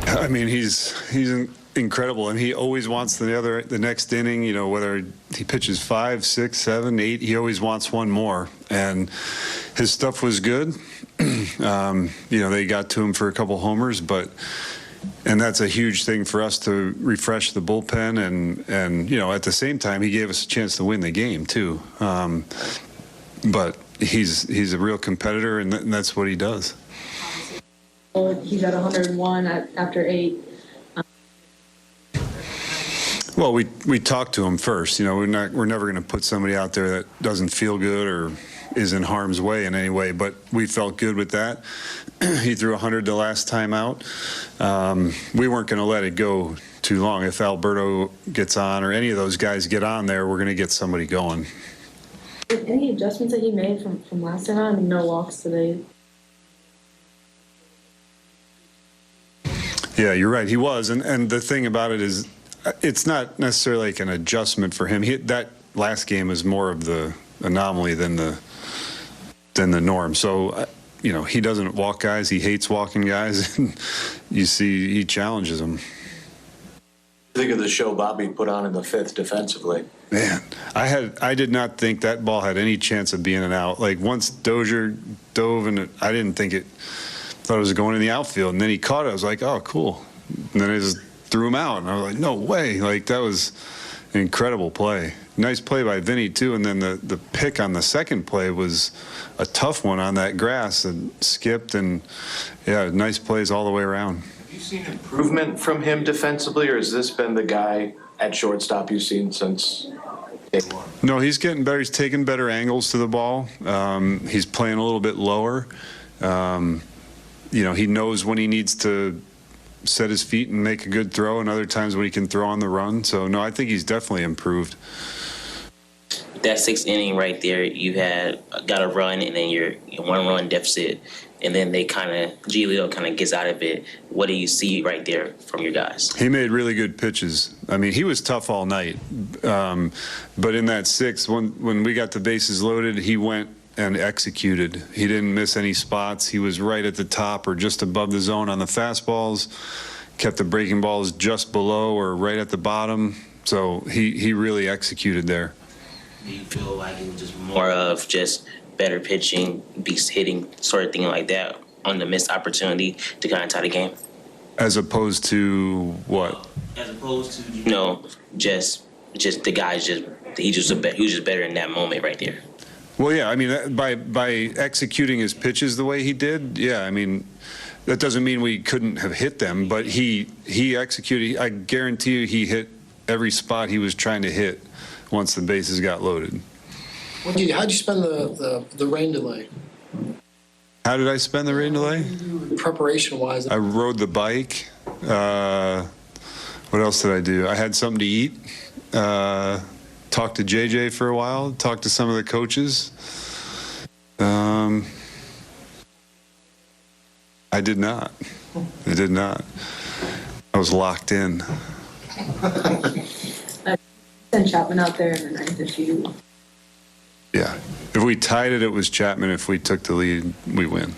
I mean, he's incredible, and he always wants the next inning. You know, whether he pitches 5, 6, 7, 8, he always wants one more. And his stuff was good. You know, they got to him for a couple homers, and that's a huge thing for us to refresh the bullpen. And you know, at the same time, he gave us a chance to win the game too. But he's a real competitor, and that's what he does. He's at 101 after 8. Well, we talked to him first. You know, we're never going to put somebody out there that doesn't feel good or is in harm's way in any way. But we felt good with that. He threw 100 the last time out. We weren't going to let it go too long. If Alberto gets on or any of those guys get on there, we're going to get somebody going. Any adjustments that he made from last time out? I mean, no walks today. Yeah, you're right. He was, and the thing about it is, it's not necessarily like an adjustment for him. That last game is more of the anomaly than the norm. So, you know, he doesn't walk guys. He hates walking guys. You see, he challenges them. Think of the show Bobby put on in the 5th defensively. Man, I did not think that ball had any chance of being an out. Like once Dozier dove, and I didn't think it. Thought it was going in the outfield, and then he caught it. I was like, oh, cool. And then I just threw him out, and I was like, no way. Like, that was an incredible play. Nice play by Vinny, too. And then the pick on the second play was a tough one on that grass and skipped, and, yeah, nice plays all the way around. Have you seen improvement from him defensively, or has this been the guy at shortstop you've seen since day one? No, he's getting better. He's taking better angles to the ball. He's playing a little bit lower. You know, he knows when he needs to set his feet and make a good throw, and other times when he can throw on the run. So, no, I think he's definitely improved. That 6th inning right there, you got a run, and then you're 1-run deficit, and then Giglio kind of gets out of it. What do you see right there from your guys? He made really good pitches. I mean, he was tough all night. But in that 6th, when we got the bases loaded, he went and executed. He didn't miss any spots. He was right at the top or just above the zone on the fastballs, kept the breaking balls just below or right at the bottom. So he really executed there. Do you feel like it was just more of just better pitching, beast hitting, sort of thing like that on the missed opportunity to kind of tie the game? As opposed to what? As opposed to, you know, just the guys he was just better in that moment right there. Well, yeah, I mean, by executing his pitches the way he did, yeah, I mean, that doesn't mean we couldn't have hit them, but he executed. I guarantee you he hit every spot he was trying to hit once the bases got loaded. How'd you spend the rain delay? How did I spend the rain delay? Preparation-wise. I rode the bike. What else did I do? I had something to eat. Talked to JJ for a while, talked to some of the coaches. I did not. I was locked in. Send Chapman out there in the 9th if you. Yeah. If we tied it, it was Chapman. If we took the lead, we win.